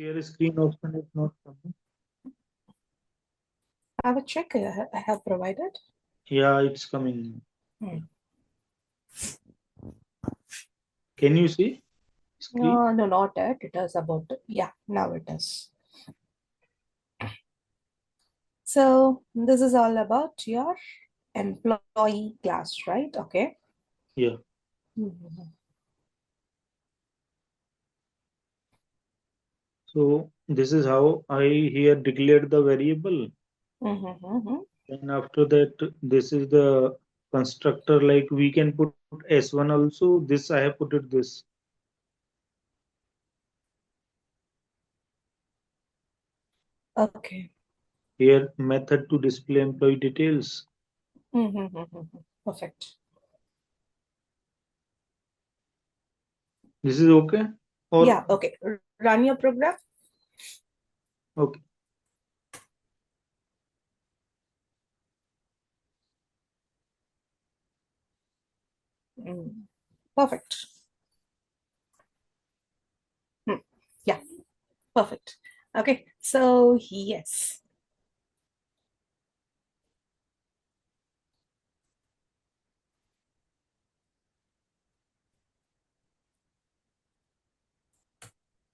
Share screen option is not coming. I will check. I have provided. Yeah, it's coming. Hmm. Can you see screen? No, not yet. It is about to. Yeah, now it is. So this is all about your employee class, right? Okay. Yeah. Mhm. So this is how I here declared the variable. Mhm. And after that, this is the constructor. Like we can put S1 also. This I have put it this. Okay. Here method to display employee details. Perfect. This is okay? Or Yeah, okay. Run your program. okay. Perfect. Yeah, perfect. Okay, so yes.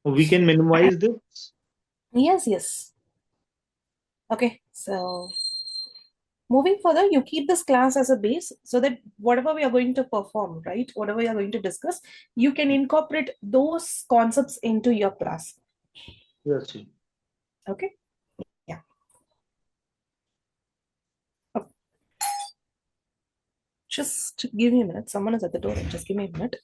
We can minimize this. Yes. Okay, so moving further, you keep this class as a base so that whatever we are going to perform, right? Whatever we are going to discuss, you can incorporate those concepts into your class. Yes. Okay. Yeah. Oh, just give me a minute. Someone is at the door. Just give me a minute.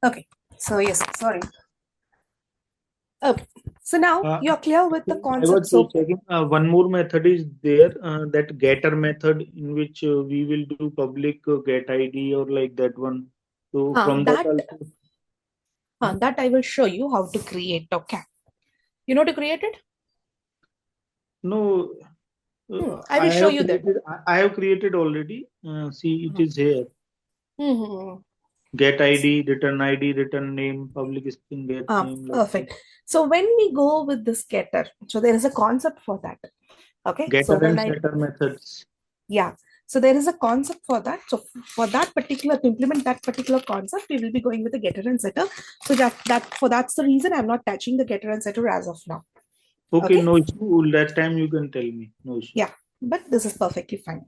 Okay. So yes, sorry. Okay. So now Uh, you're clear with the I was concept. So checking. One more method is there. That getter method in which we will do public get ID or like that one. So from that that also. Hmm? that I will show you how to create. Okay. You know to create it? No, I will show you that. I have created already. See, it Mhm. is here. Mhm. Get ID, return name, public string, get name, like that. Perfect. So when we go with this getter, so there is a concept for that. Okay. So Getter when and I, setter methods. yeah. So there is a concept for that. So for that particular, to implement that particular concept, we will be going with the getter and setter. So that's the reason I'm not touching the getter and setter as of now. Okay, Okay. no issue. That time you can tell me. No issue. Yeah. But this is perfectly fine.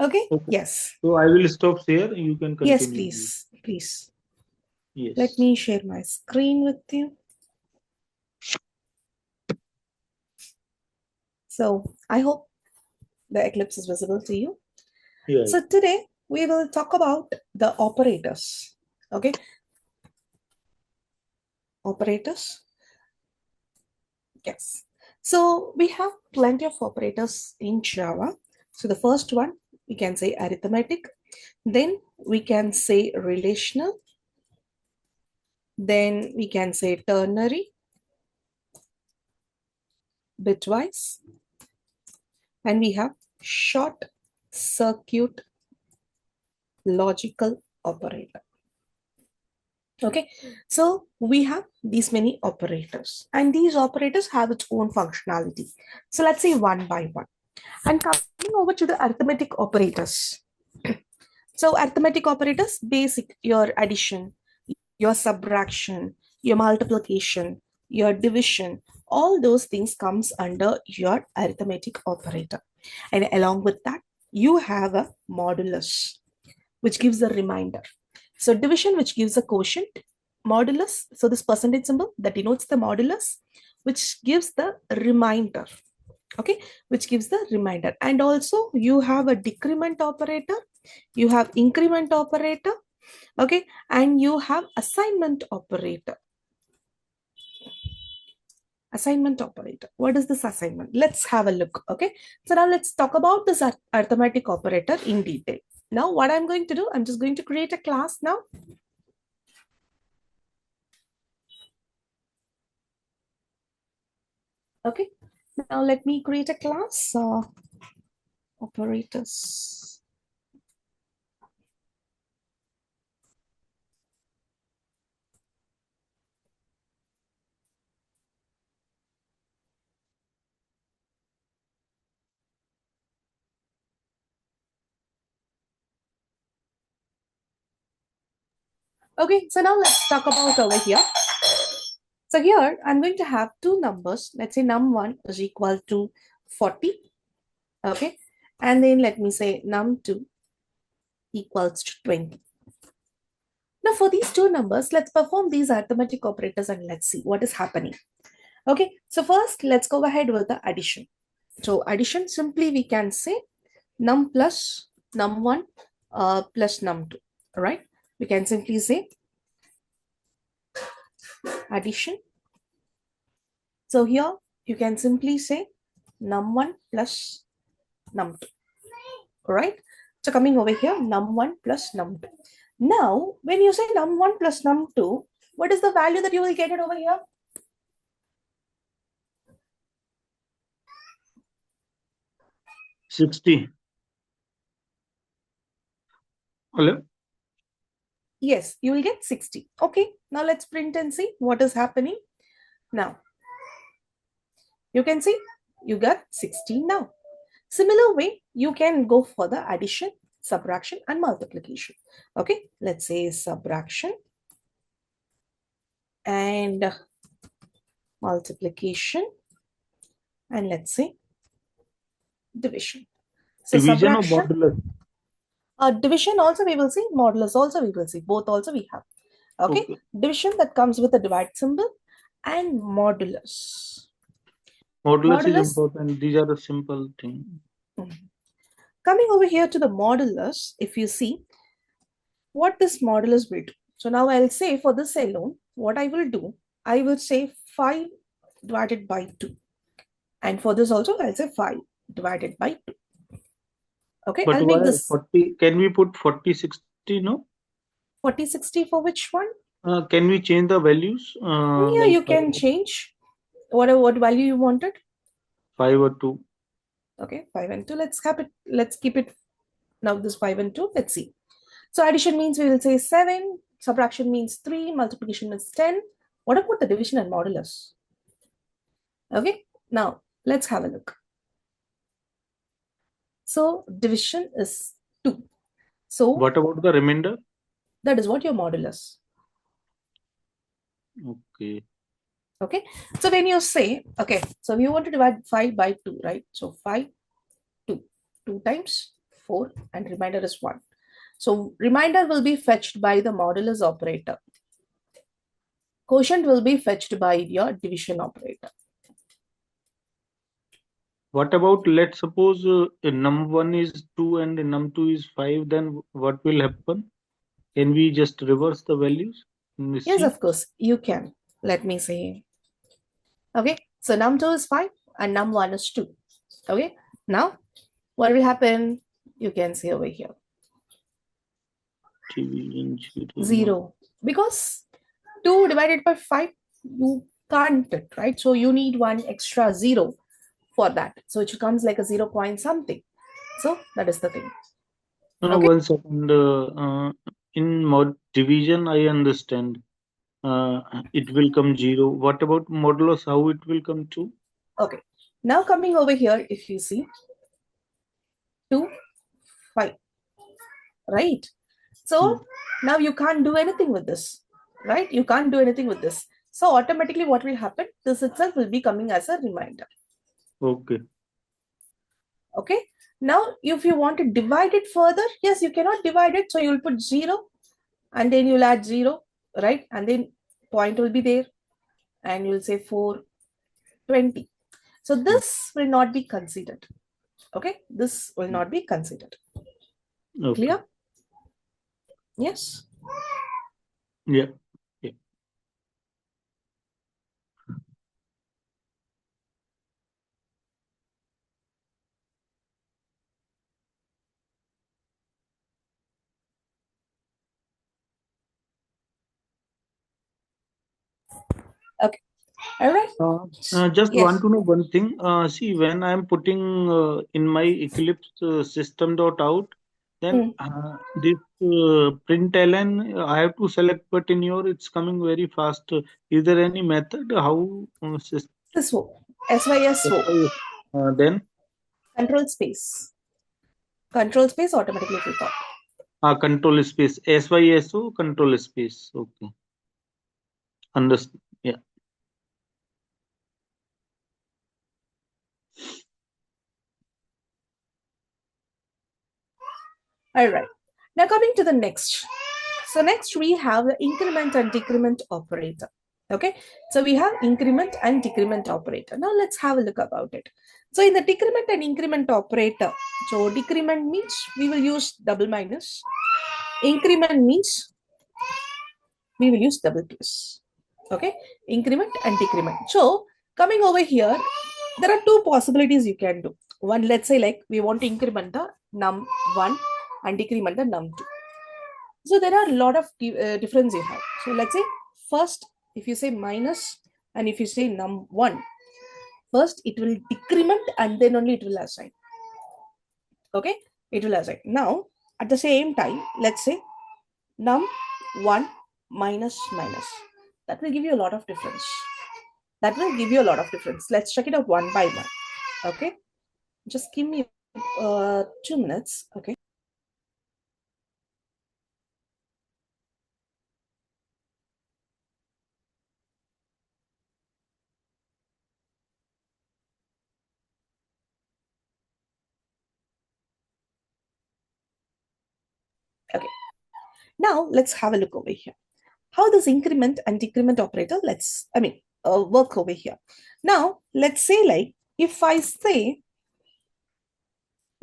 Okay. Okay. Yes. So I will stop here. You can Yes, continue. please. Please. Let Yes. me share my screen with you. So I hope the eclipse is visible to you. Yeah. So today we will talk about the operators. Okay, operators. Yes. So we have plenty of operators in Java. So the first one we can say arithmetic, then we can say relational, then we can say ternary, bitwise, and we have short circuit logical operator. Okay, so we have these many operators, and these operators have its own functionality. So let's see one by one. And coming over to the arithmetic operators. So arithmetic operators, basic, your addition, your subtraction, your multiplication, your division, all those things comes under your arithmetic operator. And along with that, you have a modulus, which gives a remainder. So division, which gives a quotient, modulus, so this percentage symbol that denotes the modulus, which gives the remainder. Okay, which gives the remainder. And also you have a decrement operator, you have increment operator, okay, and you have assignment operator. Assignment operator. What is this assignment? Let's have a look. Okay, so now let's talk about this arithmetic operator in detail. Now what I'm going to do, I'm just going to create a class now. Okay, now let me create a class, operators. Okay, so now let's talk about over here. So here I'm going to have two numbers. Let's say num1 is equal to 40. Okay, and then let me say num2 equals to 20. Now for these two numbers, let's perform these arithmetic operators and let's see what is happening. Okay, so first let's go ahead with the addition. So addition, simply we can say num plus num1 plus num2, right? We can simply say addition. So here you can simply say num1 plus num2, right? So coming over here, num1 plus num2. Now, when you say num1 plus num2, what is the value that you will get it over here? 60. Hello? Yes, you will get 60. Okay, now let's print and see what is happening. Now, you can see you got 16 now. Similar way, you can go for the addition, subtraction, and multiplication. Okay, let's say subtraction and multiplication, and let's say division. So Division or subtraction, modulus? division also we will see, modulus also we will see, both also we have. Okay, Okay. division that comes with a divide symbol and modulus. Modulus is Modulus, important. These are the simple things. coming over here to the modulus, if you see what this modulus will do. So now I'll say for this alone, what I will do, I will say 5 divided by 2. And for this also, I'll say 5 divided by 2. Okay, But I'll why make this 40? Can we put 40, 60? No? 40, 60 for which one? Can we change the values? Yeah, Like you can change whatever what value you wanted. 5 or 2. Okay, 5 and 2. Let's keep it now. This 5 and 2. Let's see. So addition means we will say 7, subtraction means 3, multiplication means 10. What about the division and modulus? Okay, now let's have a look. So division is 2. So What about the remainder? that is what your modulus. Okay. Okay, so when you say, okay, so you want to divide 5 by 2, right? So 5, 2, 2 times 4, and remainder is 1. So remainder will be fetched by the modulus operator. Quotient will be fetched by your division operator. What about, let's suppose num1 is 2 and num2 is 5, then what will happen? Can we just reverse the values in this Yes, scene? of course, you can. Let me say, okay, so num2 is 5 and num1 is 2. Okay, now what will happen? You can see over here. Division 0. 0. Because 2 divided by 5, you can't, right? So you need one extra 0 for that. So it becomes like a 0 point something. So that is the thing. No, no, Okay. 1 second. In mod division, I understand. It will come 0. What about modulus? How it will come 2? Okay. Now coming over here, if you see 2, 5, right? Hmm. So now you can't do anything with this, right? You can't do anything with this. So automatically what will happen? This itself will be coming as a reminder. Okay. Okay. Now, if you want to divide it further, yes, you cannot divide it. So you'll put 0 and then you'll add 0, right? And then point will be there and you'll say 420. So this will not be considered. Okay. This will not be considered. Okay. Clear? Yes. Yeah. Yeah. Okay. All right. Just want Yes. to know one thing. See, when I'm putting in my Eclipse system.out, then Hmm. this println I have to select, but in your it's coming very fast. Is there any method how SYSO. SYSO. then Control space. Control space automatically will pop. control space SYSO control space? Okay, understand. Yeah. All right. Now coming to the next. So next we have the increment and decrement operator. Okay. So we have increment and decrement operator. Now let's have a look about it. So in the decrement and increment operator, so decrement means we will use double minus. Increment means we will use double plus. Okay. Increment and decrement. So coming over here, there are two possibilities you can do. One, let's say like we want to increment the num1 and decrement the num2. So there are a lot of difference you have. So let's say first, if you say minus and if you say num1, first it will decrement and then only it will assign. Okay, it will assign. Now at the same time, let's say num1 minus minus. That will give you a lot of difference. That will give you a lot of difference. Let's check it out one by one. Okay, just give me 2 minutes. Okay. Okay. Now let's have a look over here. How does increment and decrement operator, work over here. Now, let's say like, if I say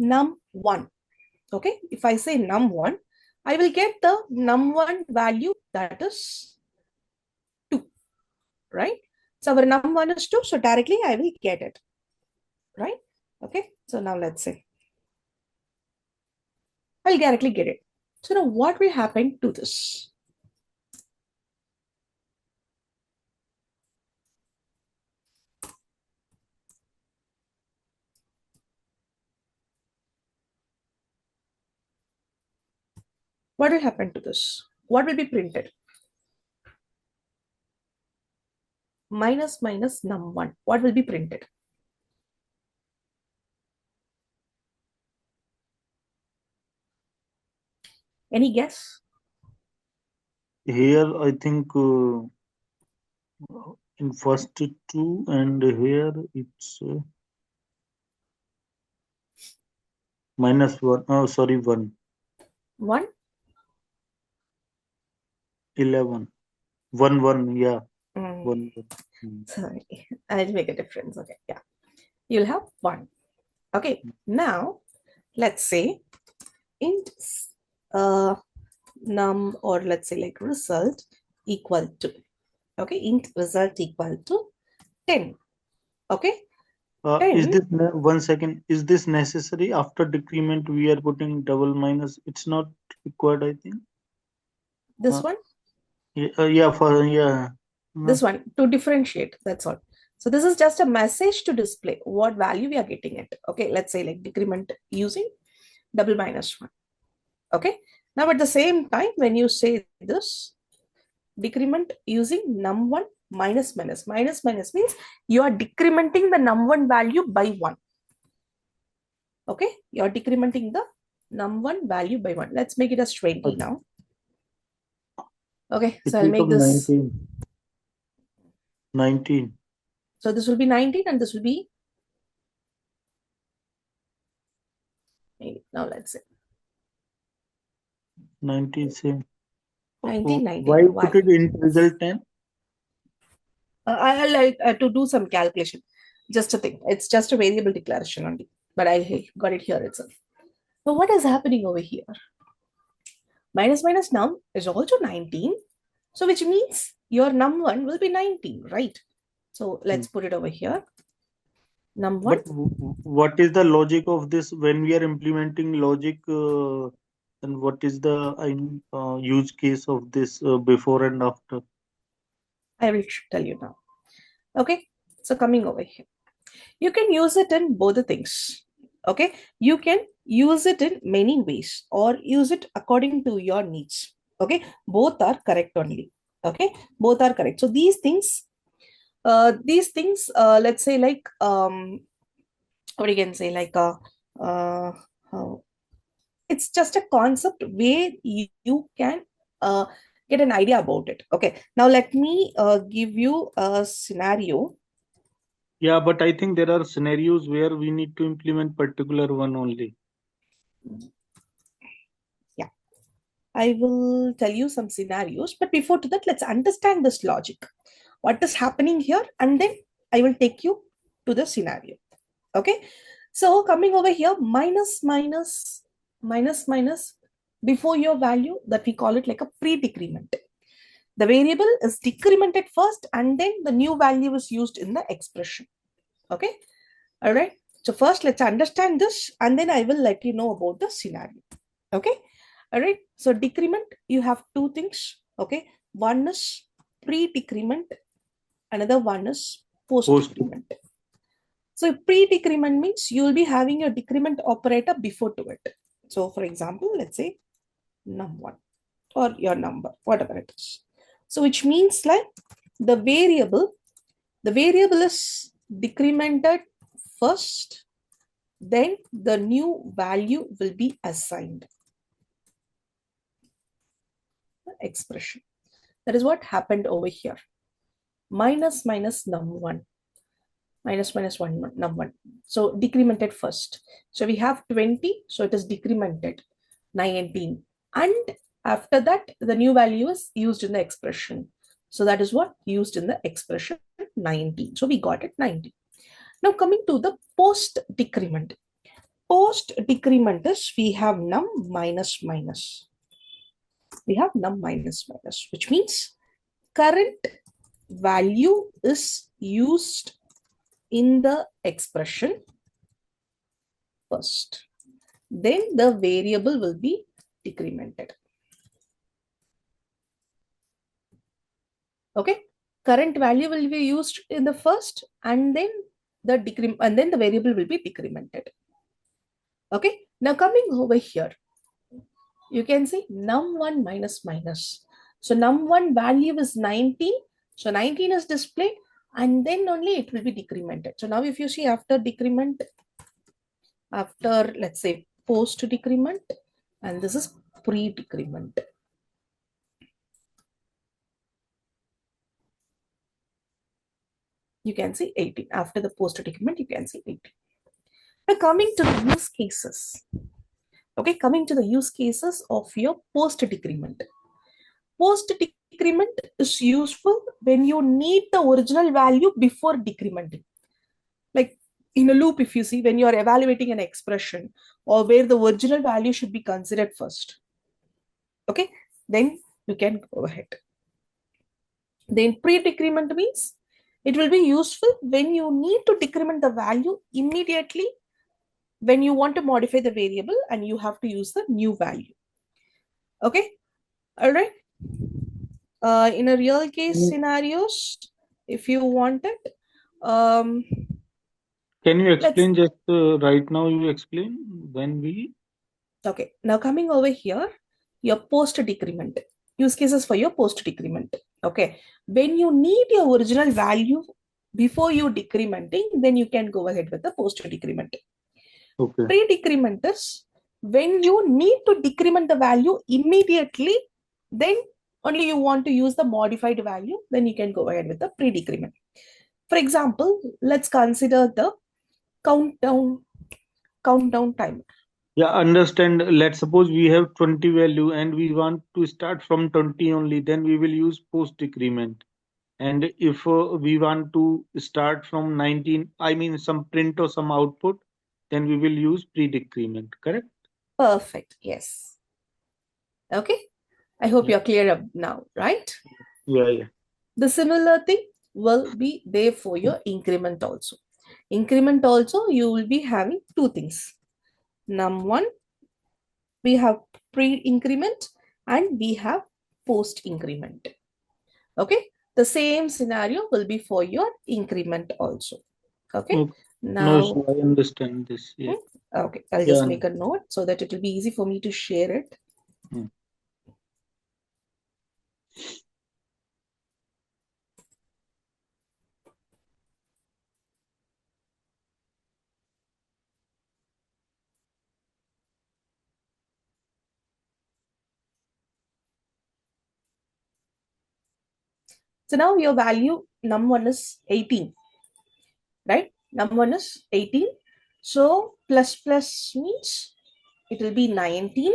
num1, okay, if I say num1, I will get the num1 value that is 2, right? So our num1 is 2, so directly I will get it, right? Okay, so now let's say, I'll directly get it. So now what will happen to this? What will happen to this? What will be printed? Minus minus num1. What will be printed? Any guess? Here I think in first two, and here it's -1. Oh, sorry, 1. 1? 11. 1, 1. Yeah, Mm, 1, 1. Mm. sorry, I'll make a difference. Okay, yeah. You'll have 1. Okay, now let's say int uh, num, or let's say like result equal to, okay, int result equal to 10. Okay, Is 10. this 1 second? Is this necessary after decrement? We are putting double minus. It's not required, I think. This Uh, one, yeah, for yeah. this one to differentiate. That's all. So this is just a message to display what value we are getting it. Okay, let's say like decrement using double minus 1. Okay, now at the same time, when you say this, decrement using num1 minus minus. Minus minus means you are decrementing the num1 value by 1. Okay, you are decrementing the num1 value by 1. Let's make it as 20 Okay. now. Okay, It so I'll will make come this 19. 19. So this will be 19 and this will be, now let's say 19 same. 19, Why 19. put Why? it in result 10? I'll like to do some calculation. Just a thing. It's just a variable declaration only. But I got it here itself. So what is happening over here? Minus minus num is also 19. So which means your num1 will be 19, right? So let's put it over here. Num1. But what is the logic of this when we are implementing logic? And what is the use case of this before and after? I will tell you now. Okay. So coming over here. You can use it in both the things. Okay. You can use it in many ways or use it according to your needs. Okay. Both are correct only. Okay. Both are correct. So these things, let's say like, what you can say like, uh, uh, it's just a concept where you can uh, get an idea about it. Okay. Now let me give you a scenario. Yeah, but I think there are scenarios where we need to implement particular one only. Yeah. I will tell you some scenarios, but before to that, let's understand this logic. What is happening here, and then I will take you to the scenario. Okay. So coming over here, minus before your value, that we call it like a pre-decrement. The variable is decremented first, and then the new value is used in the expression. Okay. All right. So first, let's understand this, and then I will let you know about the scenario. Okay. All right. So decrement, you have two things. Okay. One is pre-decrement, another one is Post. post-decrement. So pre-decrement means you will be having your decrement operator before to it. So for example, let's say num1 or your number, whatever it is. So which means like the variable is decremented first, then the new value will be assigned. Expression. That is what happened over here. Minus num1. Minus 1 num1. So decremented first. So we have 20. So it is decremented 19. And after that, the new value is used in the expression. So that is what used in the expression 19. So we got it 19. Now coming to the post decrement. Post decrement is we have num minus minus. We have num minus minus, which means current value is used in the expression first. Then the variable will be decremented. Okay. Current value will be used in the first, and then the variable will be decremented. Okay. Now coming over here, you can see num1 minus minus. So num1 value is 19. So 19 is displayed, and then only it will be decremented. So now if you see after decrement, after let's say post decrement, and this is pre decrement. You can see 18. After the post decrement, you can see 18. Now coming to the use cases. Okay, coming to the use cases of your post decrement. Post decrement is useful when you need the original value before decrementing. Like in a loop, if you see, when you are evaluating an expression or where the original value should be considered first. Okay, then you can go ahead. Then pre-decrement means it will be useful when you need to decrement the value immediately when you want to modify the variable and you have to use the new value. Okay, all right. In a real case Mm. scenarios, if you want it, um, Can you let's, explain just right now? You explain when we. okay. Now coming over here, your post decrement, use cases for your post decrement. Okay, when you need your original value before you decrementing, then you can go ahead with the post decrement. Okay. Pre-decrement is when you need to decrement the value immediately, then only you want to use the modified value, then you can go ahead with the pre-decrement. For example, let's consider the countdown timer. Yeah, understand. Let's suppose we have 20 value and we want to start from 20 only, then we will use post decrement. And if we want to start from 19, I mean some print or some output, then we will use pre decrement. Correct? Perfect. Yes. Okay. I hope Yeah. you're clear up now, right? Yeah, yeah. The similar thing will be there for your increment also. Increment also, you will be having two things. Num1, we have pre-increment and we have post-increment. Okay. The same scenario will be for your increment also. Okay. Okay. No, Now, so I understand this. Yeah. okay, I'll just Yeah. make a note so that it will be easy for me to share it. Hmm. So now your value num1 is 18, right? Num1 is 18. So plus plus means it will be 19,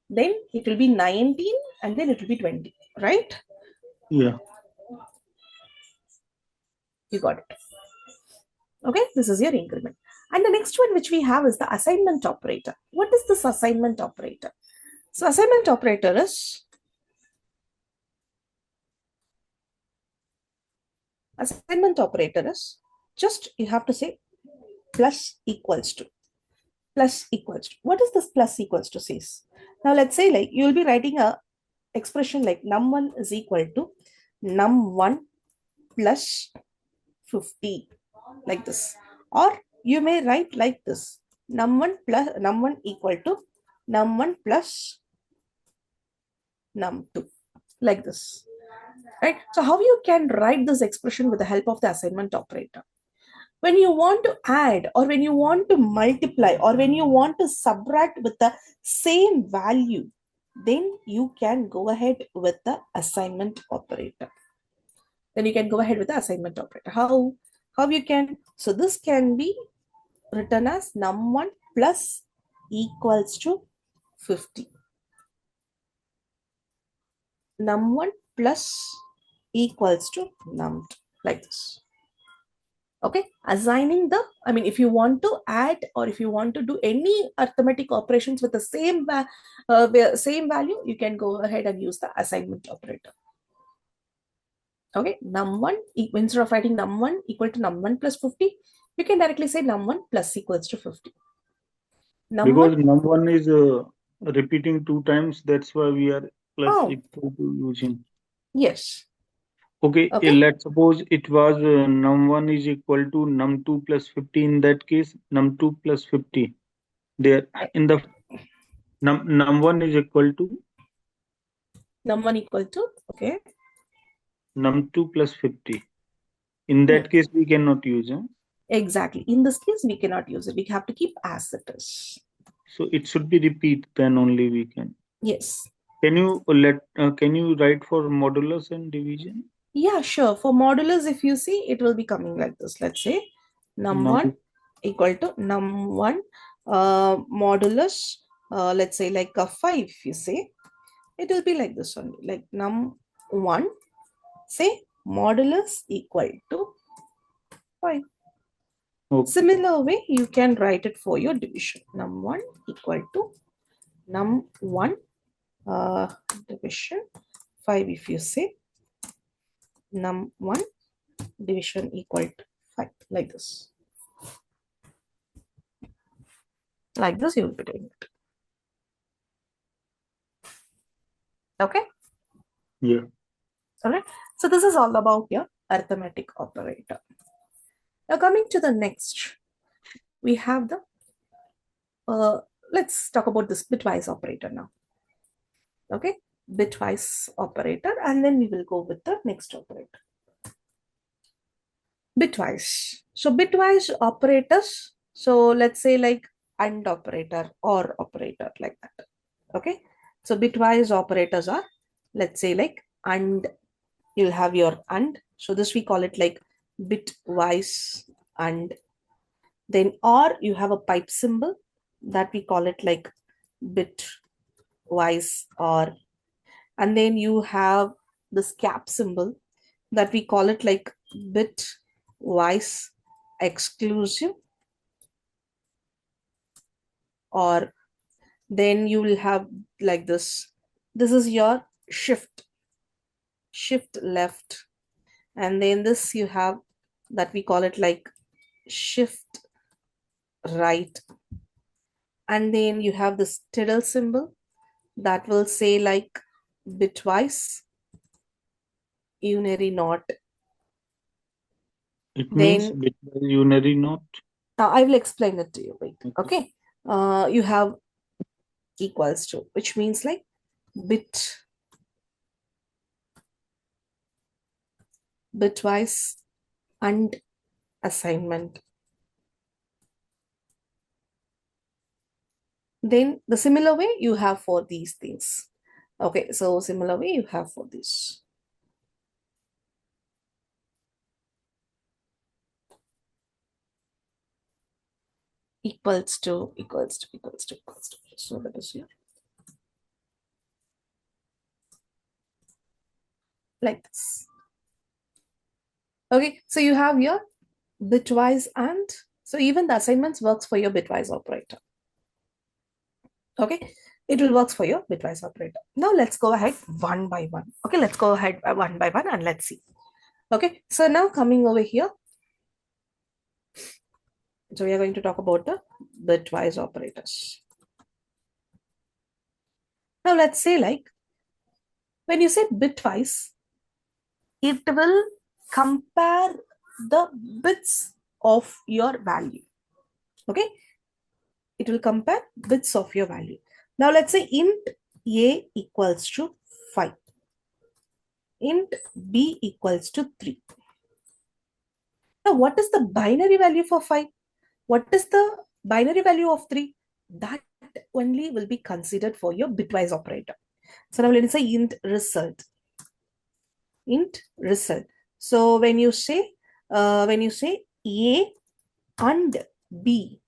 then it will be 19, and then it will be 20, right? Yeah. You got it. Okay, this is your increment. And the next one which we have is the assignment operator. What is this assignment operator? So assignment operator is just you have to say plus equals to. Plus equals to. What is this plus equals to says? Now let's say like you will be writing a expression like num1 is equal to num1 plus 50 like this, or you may write like this, num1 equal to num1 plus num2 like this, right? So how you can write this expression with the help of the assignment operator? When you want to add or when you want to multiply or when you want to subtract with the same value, then you can go ahead with the assignment operator. How you can? So this can be written as num1 plus equals to 50. Num1 plus equals to num2 like this. Okay, assigning the, I mean, if you want to add or if you want to do any arithmetic operations with the same value, you can go ahead and use the assignment operator. Okay, num1, instead of writing num1 equal to num1 plus 50, you can directly say num1 plus equals to 50. Because Num1, num1 is repeating two times, that's why we are plus oh, equal to using. yes. Okay, Okay, let's suppose it was num1 is equal to num2 plus 50. In that case, num2 plus 50. There in the num1 is equal to num1 equal to, okay. num2 plus 50. In Hmm. that case, we cannot use. Huh? Exactly. In this case, we cannot use it. We have to keep as it is. So it should be repeat, then only we can. Yes. Can you write for modulus and division? Yeah, sure. For modulus, if you see, it will be coming like this. Let's say num1 Num equal to num1 modulus, let's say like a 5, if you say, it will be like this only. Like num1, say modulus equal to 5. okay. Similar way, you can write it for your division. Num1 equal to num1 division 5, if you say num1 division equal to 5 like this. Like this you will be doing it. Okay. Yeah. All right. So this is all about your arithmetic operator. Now coming to the next, we have the uh, let's talk about this bitwise operator now. Okay, bitwise operator, and then we will go with the next operator. Bitwise. So bitwise operators. So let's say like AND operator or operator like that. Okay. So bitwise operators are, let's say like AND. You'll have your AND. So this we call it like bitwise and. Then or you have a pipe symbol that we call it like bitwise or. And then you have this cap symbol that we call it like bitwise exclusive or. Then you will have like this is your shift left, and then this you have that we call it like shift right, and then you have this tiddle symbol that will say like bitwise unary not. It means Then bitwise unary not. I will explain it to you. Wait, Okay. okay. You have equals to, which means like bitwise and assignment. Then the similar way you have for these things. Okay, so similar way you have for this. Equals to, equals to, equals to, equals to. So that is here. Like this. Okay, so you have your bitwise and, so even the assignments works for your bitwise operator. Okay, it will work for your bitwise operator. Now let's go ahead one by one. Okay, let's go ahead one by one and let's see. Okay, so now coming over here, so we are going to talk about the bitwise operators. Now let's say like when you say bitwise, it will compare the bits of your value. Okay, it will compare bits of your value. Now let's say int a equals to 5, int b equals to 3. Now what is the binary value for 5? What is the binary value of 3? That only will be considered for your bitwise operator. So now let me say int result. Int result. So when you say a and b,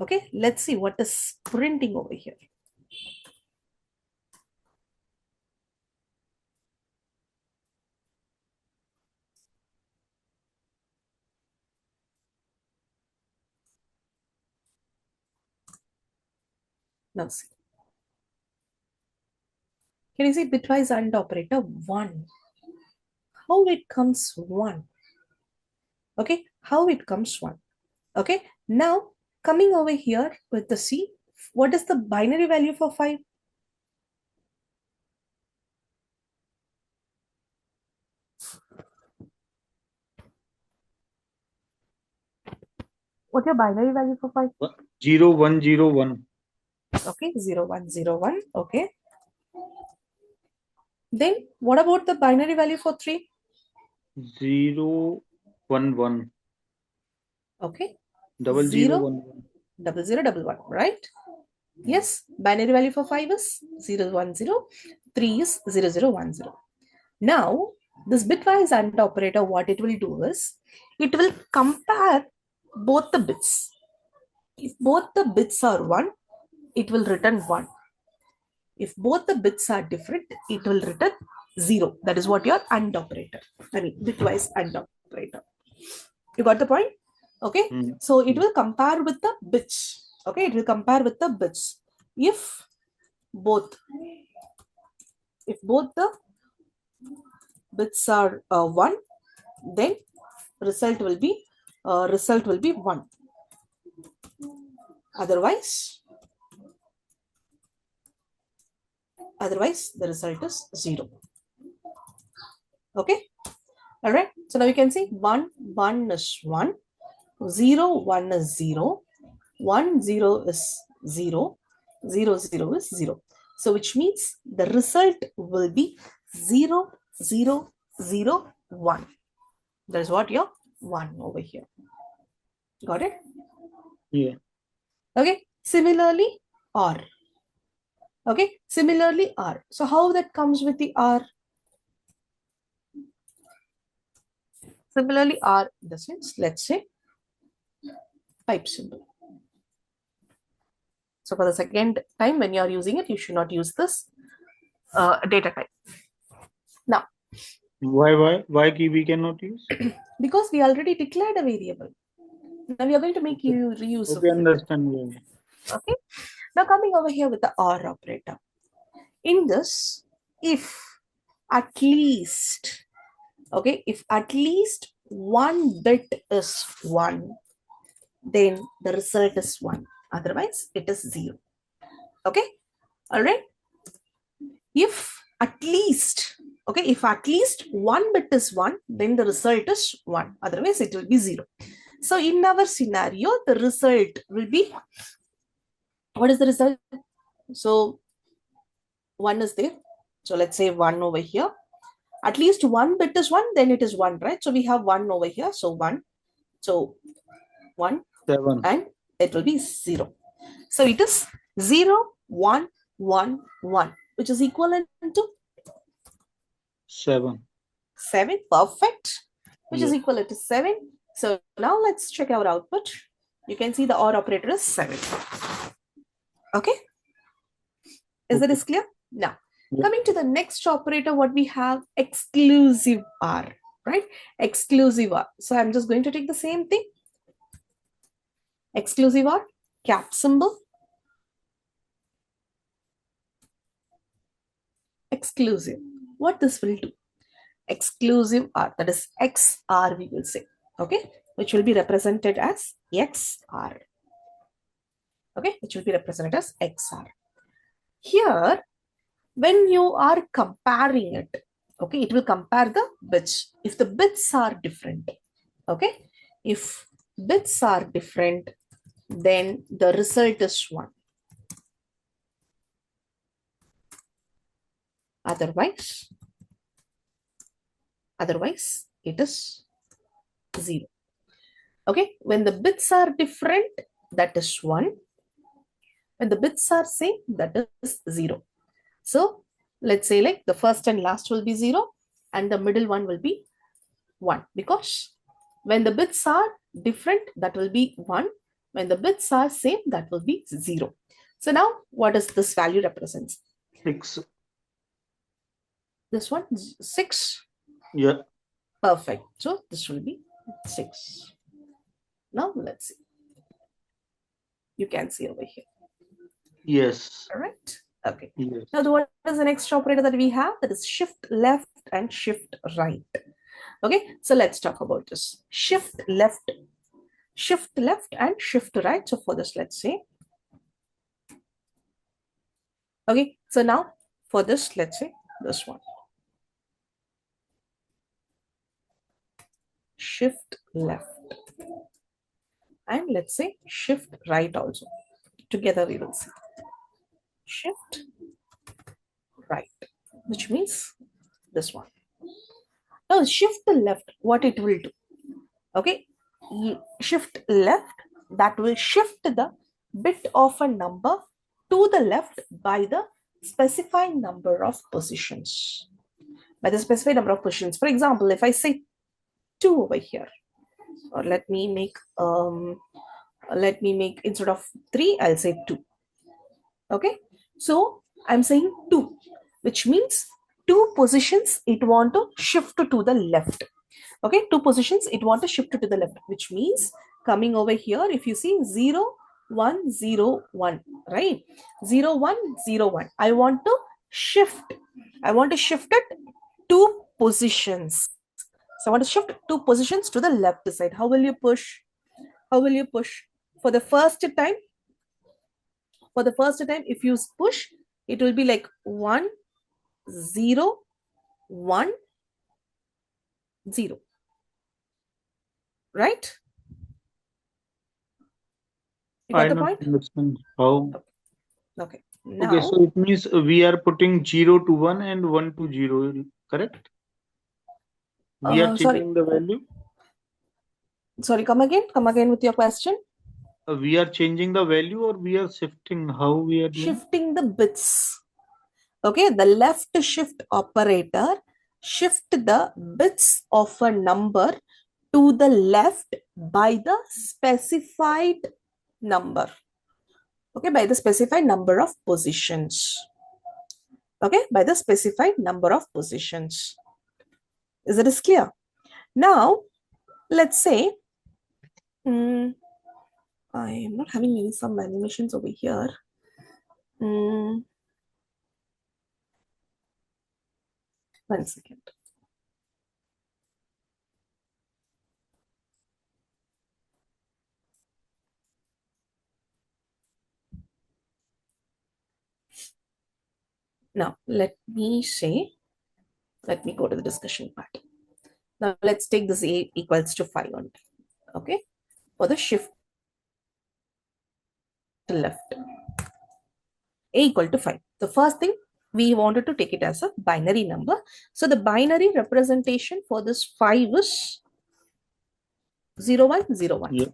okay, let's see what is printing over here. Now see. Can you see bitwise AND operator 1? How it comes 1? Okay, how it comes 1? Okay, now coming over here with the C, what is the binary value for 5? What's your binary value for 5? 0101. Okay, 0101. Okay. Then what about the binary value for 3? 011. Okay. Double zero 0, one one. 0011, right? Yes, binary value for 5 is 010, 3 is 0010. Now, this bitwise AND operator, what it will do is, it will compare both the bits. If both the bits are 1, it will return 1. If both the bits are different, it will return 0. That is what your AND operator, I mean, bitwise AND operator. You got the point? Okay. So it will compare with the bits. Okay. It will compare with the bits. If both the bits are 1, then result will be 1. Otherwise the result is 0. Okay. All right. So now you can see 1 1 is 1, 0 1 is 0, 1 0 is 0, 0 0 is 0. So which means the result will be 0 0 0 1. That is what your 1 over here. Got it? Yeah. Okay. Similarly, R. Okay. Similarly, R. So how that comes with the R? Similarly, R in the sense, let's say type symbol. So for the second time, when you are using it, you should not use this data type. Now, Why key we cannot use? because we already declared a variable, now we are going to make Okay, you reuse of okay, it. understand. Yeah. Okay. Now coming over here with the OR operator. In this, if at least, okay, if at least one bit is 1, then the result is 1. Otherwise, it is 0. Okay. All right. If at least, okay, if at least one bit is 1, then the result is 1. Otherwise, it will be 0. So in our scenario, the result will be, what is the result? So 1 is there. So let's say 1 over here. At least one bit is 1, then it is 1, right? So we have 1 over here. So 1. So 1 7. and it will be 0. So it is 0, 1, 1, 1, which is equivalent to 7. 7. Perfect. Which is Yeah. equivalent to 7. So now let's check our output. You can see the OR operator is 7. Okay. Is Okay. it clear? Now, Yeah. coming to the next operator, what we have, exclusive OR, right? Exclusive OR. So I'm just going to take the same thing. Exclusive OR, cap symbol. Exclusive. What this will do? Exclusive OR, that is XR we will say, okay? Which will be represented as XR. Okay, which will be represented as XR. Here, when you are comparing it, okay, it will compare the bits. If the bits are different, okay, if bits are different, then the result is 1. Otherwise it is 0. Okay, when the bits are different, that is 1. When the bits are same, that is 0. So let's say like the first and last will be 0 and the middle one will be 1, because when the bits are different, that will be 1. When the bits are same, that will be 0. So now what does this value represents? 6. This one, 6. Yeah. Perfect. So this will be 6. Now let's see. You can see over here. Yes. All right. Okay. Yes. Now what is the next operator that we have? That is shift left and shift right. Okay. So let's talk about this. Shift left and shift right. So for this, let's say. Okay. So now for this, let's say this one. Shift left. And let's say shift right also. Together we will see. Shift right, which means this one. Now shift left, what it will do? Okay, shift left, that will shift the bit of a number to the left by the specified number of positions. By the specified number of positions. For example, if I say 2 over here, or let me make instead of 3, I'll say 2. Okay, so I'm saying 2, which means 2 positions it want to shift to the left. Okay, 2 positions it want to shift to the left, which means coming over here, if you see 0 1 0 1, right? 0 1 0 1, I want to shift it 2 positions. So I want to shift 2 positions to the left side. How will you push? For the first time, if you push, it will be like 1 0 1 0, right? You got I the not point? understand how. Okay. Okay, Now, so it means we are putting 0 to 1 and 1 to 0, correct? We are sorry, changing the value. come again with your question. We are changing the value or we are shifting. How we are doing? Shifting the bits. Okay, the left shift operator shift the bits of a number to the left by the specified number. Okay, by the specified number of positions. Okay, by the specified number of positions. Is it clear? Now, let's say, I am not having any some animations over here. One second. Now, let me go to the discussion part. Now, let's take this A equals to 5 on. Okay, for the shift to left. A equal to 5. The first thing, we wanted to take it as a binary number. So, the binary representation for this 5 is 0, 1, 0, 1. Yeah.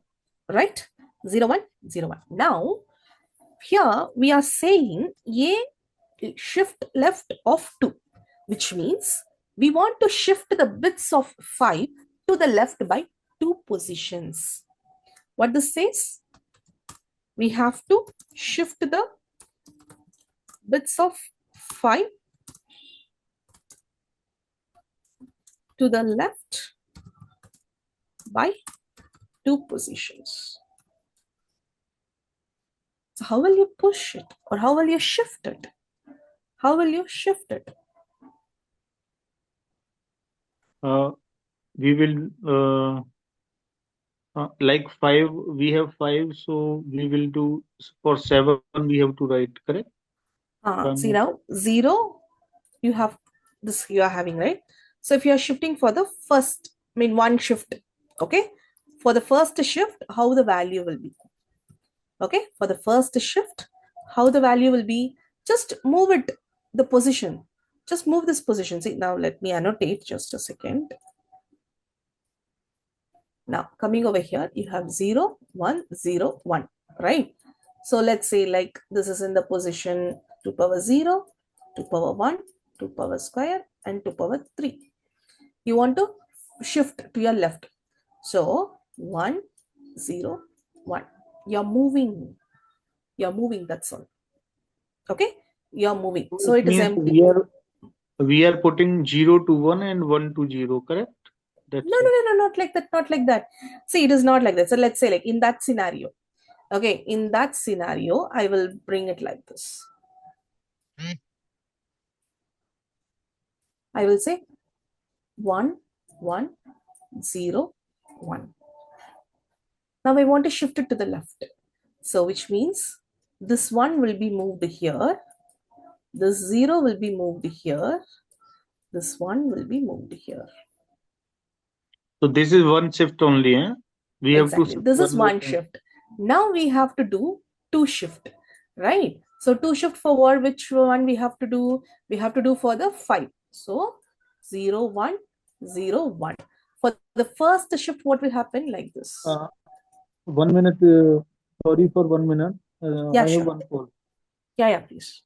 Right? 0, 1, 0, 1. Now, here we are saying A shift left of 2, which means we want to shift the bits of 5 to the left by 2 positions. What this says? We have to shift the bits of 5 to the left by 2 positions. So how will you push it, or how will you shift it? How will you shift it? We will like 5. We have 5, so we will do for 7. We have to write, correct? See now 0. You have this. You are having, right? So if you are shifting for the first, one shift. Okay, for the first shift, how the value will be? Okay, for the first shift, how the value will be? Just move it, the position. Just move this position. See, now let me annotate just a second. Now coming over here, you have 0, 1, 0, 1, right? So let's say like this is in the position 2 power 0, 2 power 1, 2 power square, and 2 power 3. You want to shift to your left. So 1, 0, 1. You're moving. You're moving, that's all. Okay? You're moving. So it is empty. We are putting 0 to 1 and 1 to 0, correct? No, not like that. Not like that. See, it is not like that. So let's say like in that scenario. Okay, in that scenario, I will bring it like this. I will say 1, 1, 0, 1. Now I want to shift it to the left. So which means this 1 will be moved here. This 0 will be moved here. This 1 will be moved here. So this is one shift only, eh? We exactly. have to this is one shift. Now we have to do 2 shift, right? So 2 shift for what? Which one we have to do? We have to do for the 5. So 0, 1, 0, 1. For the first shift, what will happen like this? 1 minute. Sorry for 1 minute. Yeah, I have sure. one call. Yeah, please.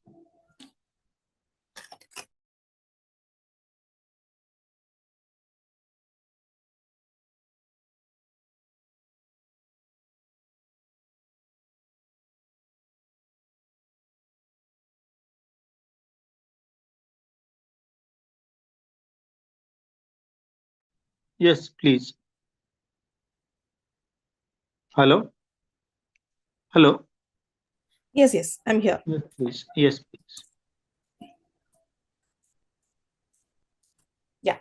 Yes, please. Hello? Hello? Yes, I'm here. Yes, please. Yes, please. Yeah.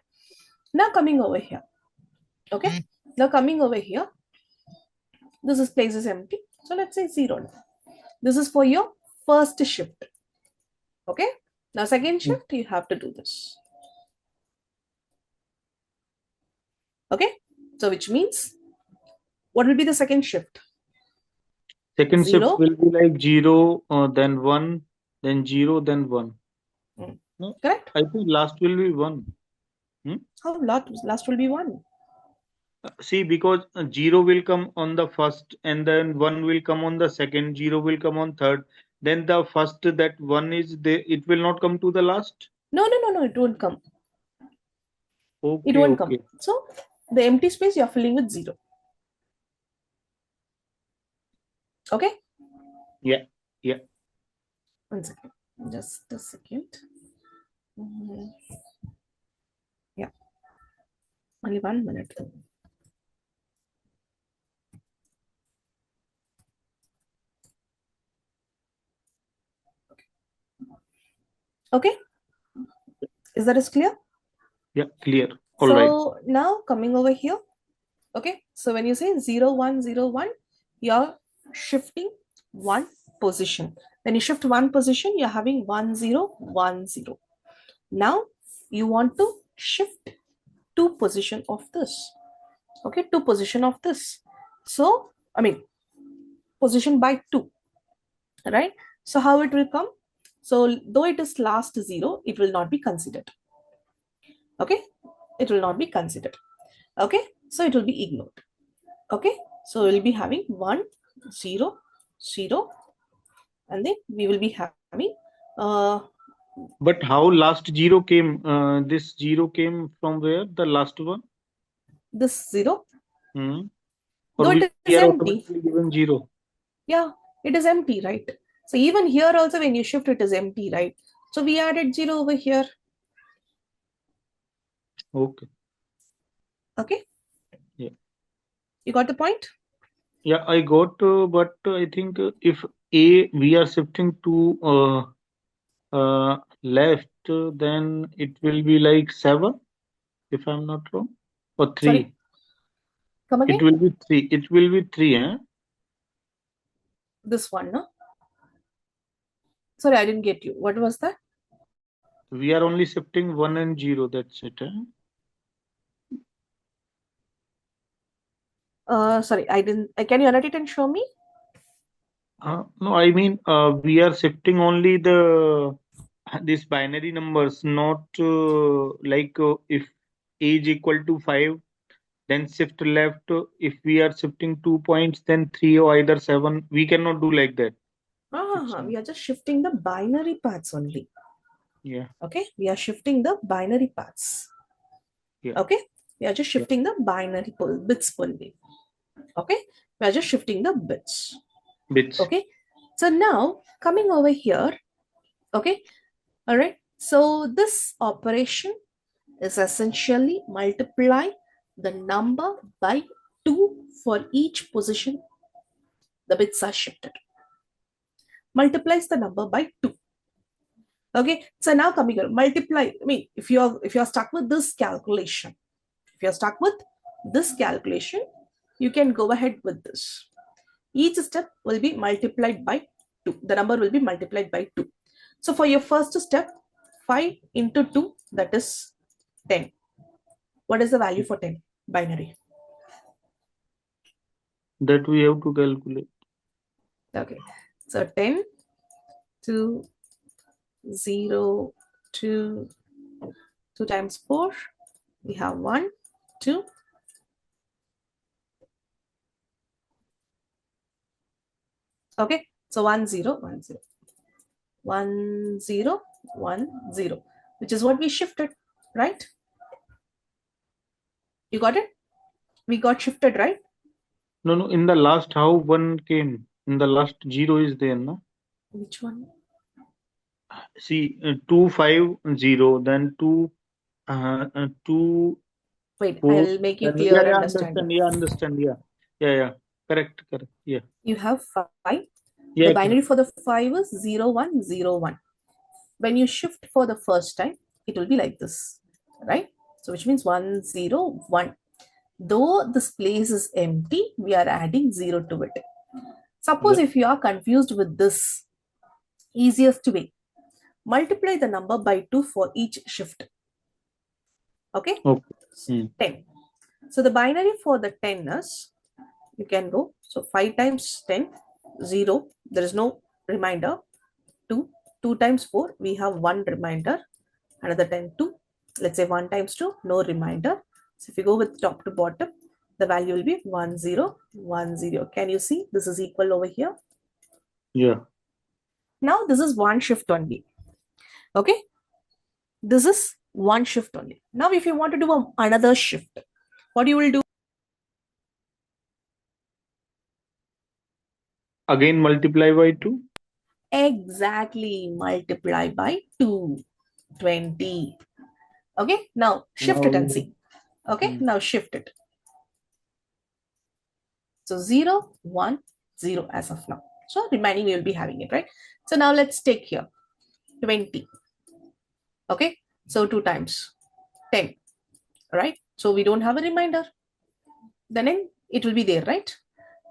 Now coming over here. Okay. Now coming over here. This place is empty. So let's say 0 now. This is for your first shift. Okay. Now second shift, you have to do this. Okay. So which means, what will be the second shift? Second 0. shift will be like 0, then 1, then 0, then 1. No, correct? I think last will be 1. How last will be 1? See, because 0 will come on the first, and then 1 will come on the second, 0 will come on third. Then the first, that 1 is there, it will not come to the last? No, it won't come. Okay, It won't okay. come. So The empty space you're filling with 0. Okay? Yeah. Yeah. 1 second. Just a second. Mhm. Yeah. Only 1 minute. Okay? Is that clear? Yeah. Clear. All right. So now coming over here. Okay? So when you say 0, 1, 0, 1, you're shifting one position. When you shift one position, you're having 1, 0, 1, 0. Now you want to shift two position of this. Okay, two position of this. So, I mean, position by 2, right? So how it will come? So though it is last 0, it will not be considered. Okay, it will not be considered. Okay, so it will be ignored. Okay, so we'll be having 1, 0, 0, and then we will be having But how last zero came? This zero came from where? The last one? this 0, Hmm. Or though it we is are empty. automatically given zero? Yeah, it is empty, right? So even here also when you shift, it is empty, right? So we added 0 over here. Okay. Okay, Yeah. you got the point? Yeah, I got, but I think if A we are shifting to left, then it will be like 7, if I'm not wrong, or Sorry, 3. come It again. will be 3. It will be 3, eh? This one, no? Sorry, I didn't get you. What was that? We are only shifting 1 and 0. That's it. Eh? Sorry, I didn't. Can you annotate and show me? No, I mean we are shifting only the these binary numbers, not like if A is equal to 5, then shift left. If we are shifting 2 points, then 3 or either 7. We cannot do like that. It's We are just shifting the binary parts only. yeah, Okay, we are shifting the binary parts. yeah, Okay, we are just yeah. shifting the binary bits only. Okay, we are just shifting the bits. Bits. Okay, so now coming over here. Okay, all right. So this operation is essentially multiply the number by 2 for each position the bits are shifted. Multiplies the number by 2. Okay, so now coming here, multiply. I mean, if you're stuck with this calculation, if you're stuck with this calculation, you can go ahead with this. Each step will be multiplied by 2. The number will be multiplied by 2. So for your first step, 5 into 2, that is 10. What is the value for 10? Binary. That we have to calculate. Okay, so 10 to 0 to 2 times 4, we have 1, 2. Okay, so 1, 0, 1, 0. 1, 0, 1, 0, which is what we shifted, right? You got it? We got shifted, right? No, no. In the last, how 1 came? In the last, 0 is there, no? Which one? See, 2, 5, 0, then 2, 2, Wait, 4. I'll make you Then clear yeah, yeah, understanding. understand. Yeah, understand. Yeah, yeah, yeah. Correct, correct. Yeah, You have 5. The yeah, correct. binary for the 5 is 0, 1, 0, 1. When you shift for the first time, it will be like this, right? So which means 1, 0, 1. Though this place is empty, we are adding 0 to it. Suppose Yeah. if you are confused with this, easiest way, multiply the number by 2 for each shift. Okay, Okay. Hmm. 10. So the binary for the 10 is, you can go, so 5 times 10, 0, there is no reminder. 2, 2 times 4, we have 1 reminder, another 10, 2. Let's say 1 times 2, no reminder. So if you go with top to bottom, the value will be 1, 0, 1, 0. Can you see this is equal over here? Yeah. Now this is one shift only. Okay, this is one shift only. Now if you want to do another shift, What you will do? Again multiply by 2. Exactly, multiply by 2. 20. Okay, now shift it and Now, see. Okay, hmm, now shift it. So 0, 1, 0 as of now. So remaining we will be having it, right? So now let's take here 20. Okay, so 2 times 10, right? So we don't have a reminder. Then it will be there, right?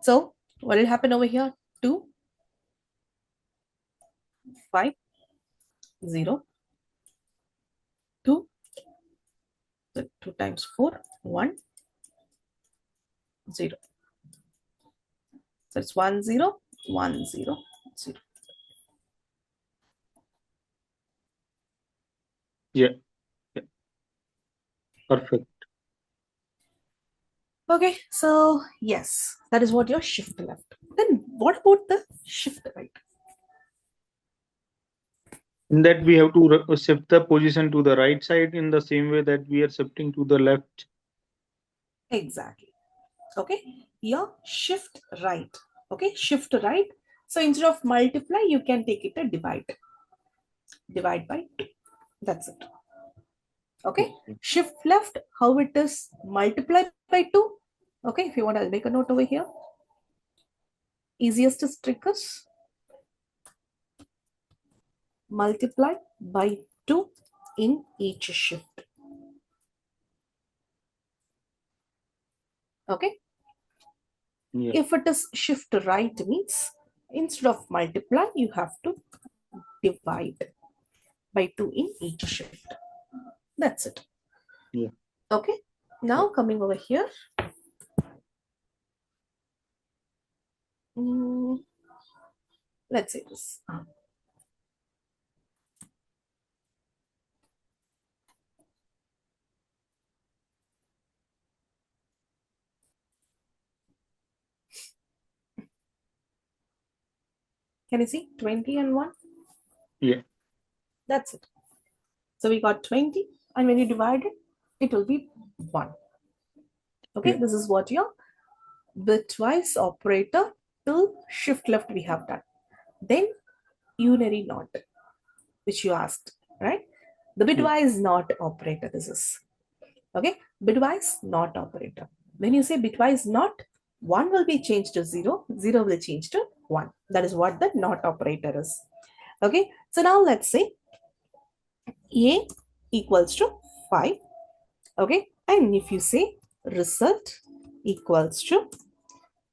So what will happen over here? 2, 5, 0, 2. So 2 times 4, 1, 0. So it's 1, 0, 1, 0, 0. yeah, yeah, perfect. Okay, so yes, that is what your shift left. Then what about the shift right? In that we have to shift the position to the right side in the same way that we are shifting to the left. Exactly. Okay, your shift right. Okay, shift right. So instead of multiply, you can take it a divide. Divide by 2. That's it. Okay, Okay. shift left, how it is multiply by 2. Okay, if you want, I'll make a note over here. Easiest is trick is multiply by 2 in each shift. Okay, Yeah, if it is shift right means instead of multiply, you have to divide by 2 in each shift. That's it. yeah, Okay, yeah. now coming over here. Mm, let's say this. Can you see 20 and 1? Yeah, That's it. So we got 20, and when you divide it, it will be 1. Okay, yeah, this is what your bitwise operator till shift left we have done. Then unary not, which you asked, right? The yeah. bitwise not operator, this is. Okay, bitwise not operator. When you say bitwise not, 1 will be changed to 0, 0 will change to 1. That is what the not operator is. Okay, so now let's say A equals to 5. Okay, and if you say result equals to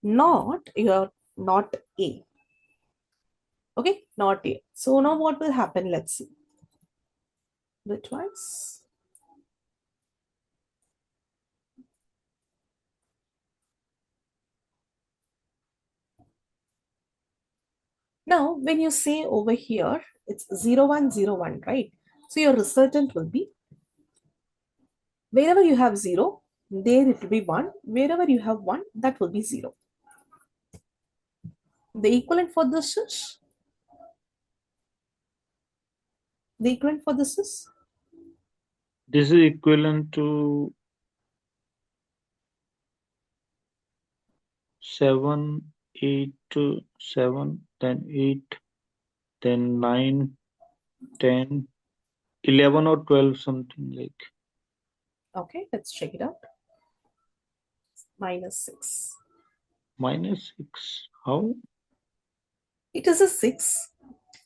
not your not A. Okay, not A. So now what will happen? Let's see. Bitwise. Now, when you say over here, it's 0101, right? So your resultant will be wherever you have 0, there it will be 1. Wherever you have 1, that will be 0. The equivalent for this is the equivalent for this is This is equivalent to 7, 8, 7, then 8, then 9, 10, 11 or 12, something like. okay. Let's check it out. -6. Minus 6. How? It is a 6.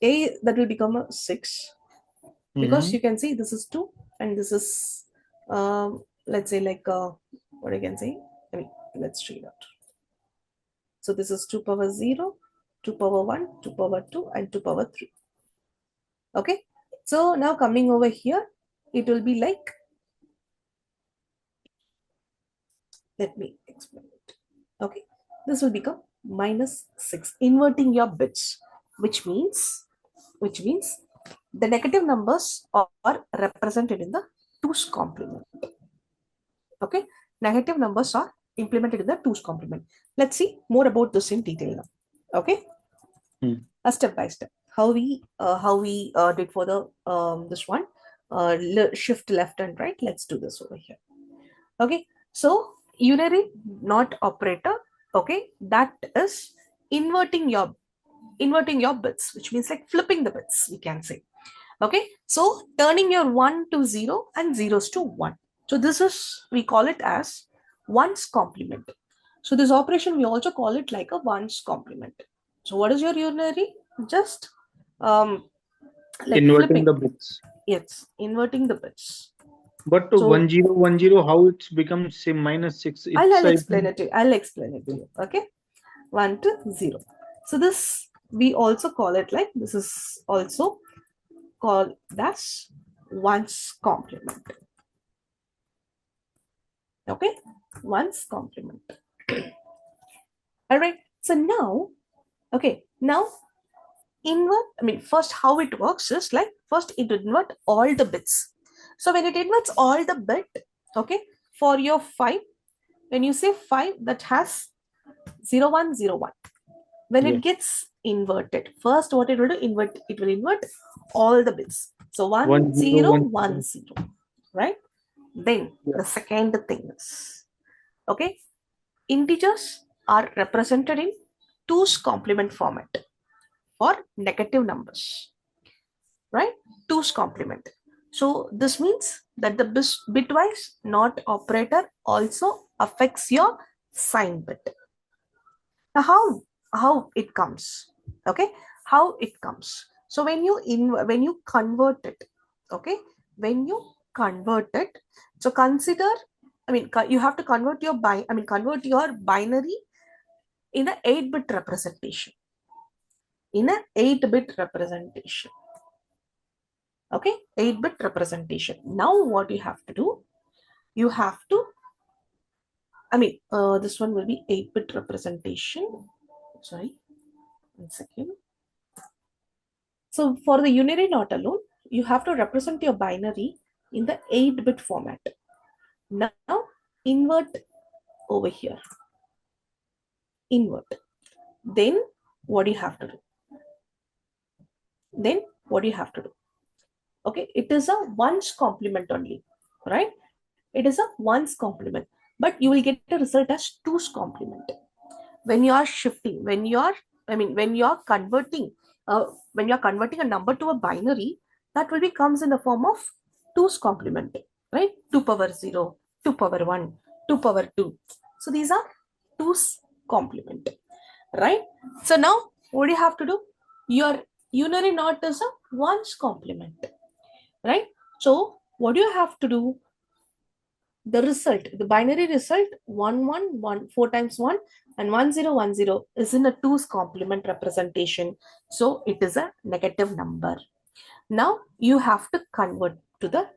A that will become a 6 because Mm-hmm. you can see this is 2 and this is let's say like what I can say. I mean, let's check it out. So this is 2 power 0, 2 power 1, 2 power 2, and 2 power 3. Okay. So now coming over here, it will be like, let me explain it. Okay. This will become -6, inverting your bits, which means the negative numbers are represented in the 2's complement. Okay. Negative numbers are implemented in the 2's complement. Let's see more about this in detail now. Okay. Mm. A step by step how we did for the this one shift left and right. Let's do this over here. Okay, So unary not operator, okay, that is inverting your bits, which means like flipping the bits, we can say. Okay, so turning your 1 to 0 and zeros to 1. So this is, we call it as ones complement. So this operation we also call it like a ones complement. So what is your unary? Just like Inverting flipping. the bits. Yes, inverting the bits. But So 1010, how it's becomes say -6? It's I'll I explain think. it to you. I'll explain it to you. Okay, 1 to 0. So this we also call it like, this is also called as ones complement. Okay, ones complement. All right. So now, okay, now invert. I mean, first how it works is like, first it invert all the bits. So when it inverts all the bit, okay, for your 5, when you say 5, that has 0101. When it Yes. gets inverted, first what it will do, it will invert all the bits. So One 1 zero 0 one 1 zero. 0, right? Then Yeah. the second thing is, okay, integers are represented in 2's complement format for negative numbers, right? 2's complement. So this means that the bitwise not operator also affects your sign bit. Now how it comes? Okay, how it comes? So when you convert it, okay, when you convert it, so consider, I mean, you have to convert your convert your binary in a 8-bit representation. In a 8-bit representation. Okay, 8-bit representation. Now what you have to do? You have to, this one will be 8-bit representation. Sorry, 1 second. So for the unary not alone, you have to represent your binary in the 8-bit format. Now invert over here. Invert. Then what do you have to do? Then what do you have to do? Okay, it is a ones complement only, right? It is a ones complement, but you will get a result as two's complement. When you are shifting, when you are converting, when you are converting a number to a binary, that will be comes in the form of two's complement, right? 2 power 0, 2 power 1, 2 power 2. So these are two's complement, right? So now what do you have to do? Your unary not is a ones complement, right? So what do you have to do? The result, the binary result, 1 1 1, 4 times 1 and 1010 is in a 2's complement representation. So it is a negative number. Now you have to convert to the,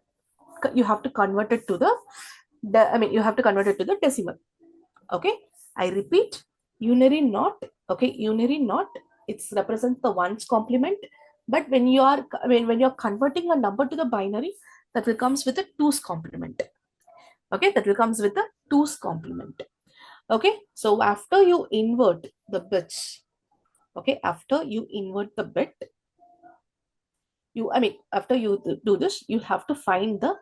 you have to convert it to you have to convert it to the decimal. Okay, I repeat, unary not, okay, unary not, it's represents the ones complement, but when you are, when you're converting a number to the binary, that will comes with a two's complement. Okay, that will comes with the two's complement. Okay, so after you invert the bits, okay, after you invert the bit, after you do this, you have to find the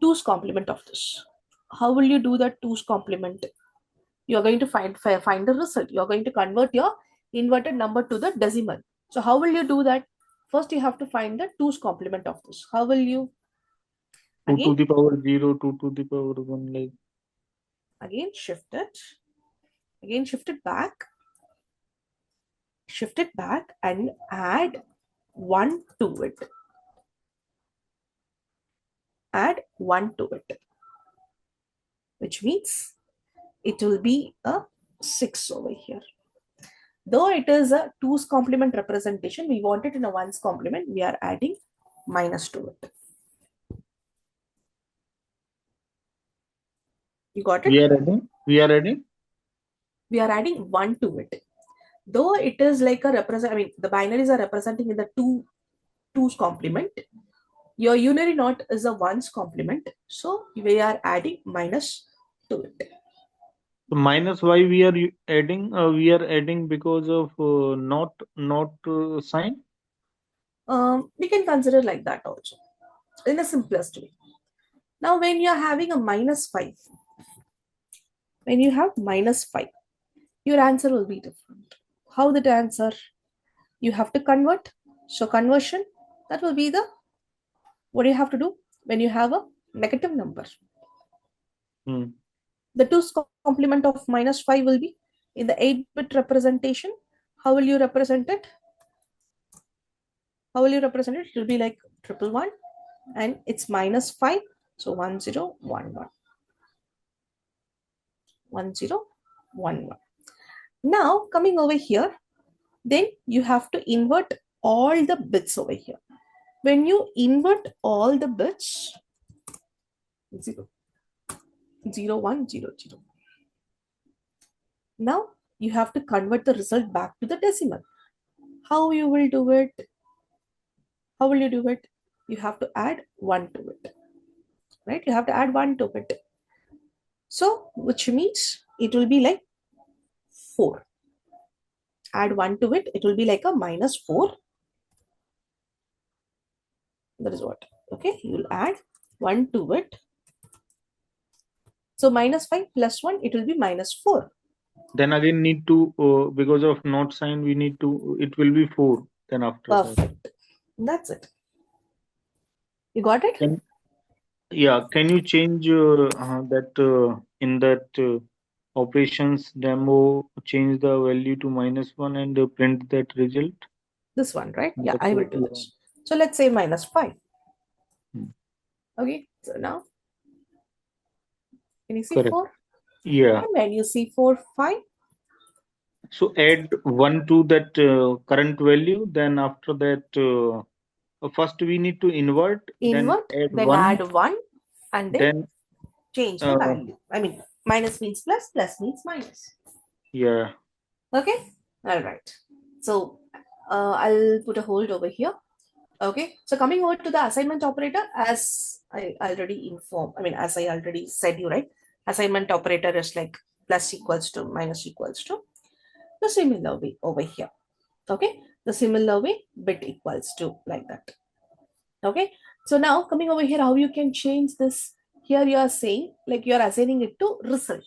two's complement of this. How will you do that two's complement? You are going to find the result. You are going to convert your inverted number to the decimal. So how will you do that? First you have to find the two's complement of this. How will you? 2 to Again, the power 0, 2 to the power 1, like. again shift it, again shift it back and add 1 to it. Add 1 to it, which means it will be a 6 over here. Though it is a 2's complement representation, we want it in a 1's complement, we are adding minus to it. You got it? We are adding. We are adding 1 to it. Though it is like a the binaries are representing in the 2's complement, your unary not is a 1's complement, so we are adding minus to it. So minus why we are adding? We are adding because of not sign. We can consider like that also, in the simplest way. Now, when you're having a -5, when you have -5, your answer will be different. How that answer? You have to convert. So conversion, that will be the, what do you have to do when you have a negative number? The 2's complement of -5 will be in the 8-bit representation. How will you represent it? How will you represent it? It will be like 111 and it's -5. So 1011. 1011. Now coming over here, then you have to invert all the bits over here. When you invert all the bits, 0, 0, 1, 0, 0. Now you have to convert the result back to the decimal. How you will do it? How will you do it? You have to add 1 to it, right? You have to add 1 to it. So, which means it will be like 4. Add 1 to it, it will be like a -4. That is what. Okay, you will add 1 to it. So, -5 plus 1, it will be -4. Then again need to, because of not sign, we need to, it will be 4 then after that. Perfect. That's it. You got it? Yeah, can you change that in that operations demo, change the value to -1 and print that result? This one, right? And Yeah, I will do yeah. this. So, let's say -5. Hmm. Okay, so now, can you see Correct. 4? Yeah. And when you see 4, 5. So add 1 to that current value. Then after that, first we need to invert, then add Then 1, add 1, and then then change the value. I mean, minus means plus, plus means minus. yeah. Okay, all right. So I'll put a hold over here. Okay, so coming over to the assignment operator, as I already informed, as I already said you, right? Assignment operator is like plus equals to minus equals to the similar way over here. Okay, the similar way bit equals to like that. Okay, so now coming over here, how you can change this? Here you are saying like you are assigning it to result,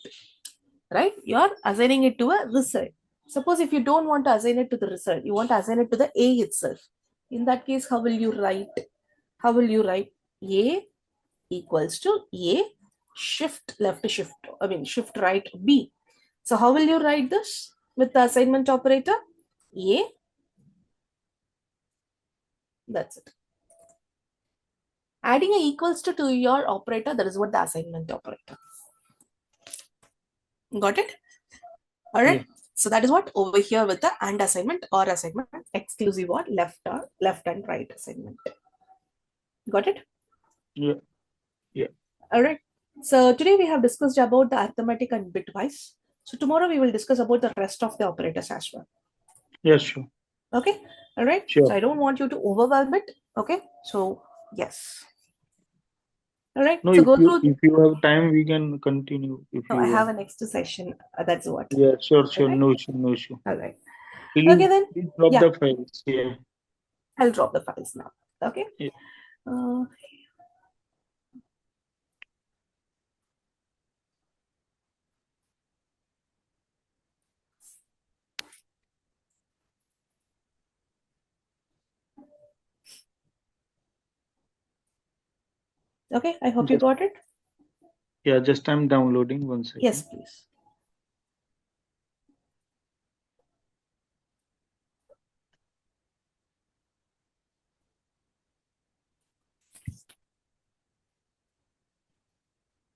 right? You are assigning it to a result. Suppose if you don't want to assign it to the result, you want to assign it to the A itself. In that case, how will you write? How will you write? A equals to A shift left shift, shift right B. So how will you write this with the assignment operator? A, that's it. Adding a equals to your operator, that is what the assignment operator. Got it? All right. Yeah. So that is what over here with the AND assignment or assignment exclusive or left and right assignment. Got it? Yeah. Yeah. All right. So today we have discussed about the arithmetic and bitwise. So tomorrow we will discuss about the rest of the operators as well. Yeah, sure. Okay. All right. Sure. So I don't want you to overwhelm it. Okay. So yes. All right. No, So go through. if you have time, we can continue if No, you I have want. a next session. That's what. Yeah, sure, All sure. right. No issue, no issue. All right. Okay Please, then. please drop Yeah. the files. Yeah. I'll drop the files now. Okay. Yeah. Okay. I hope you got it. Yeah, just I'm downloading 1 second. Yes, please.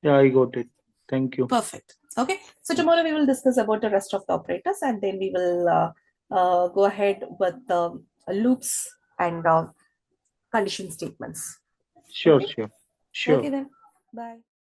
Yeah, I got it. Thank you. Perfect. Okay. So tomorrow we will discuss about the rest of the operators and then we will go ahead with the loops and condition statements. Sure, Okay. sure. Sure. Okay then. Bye.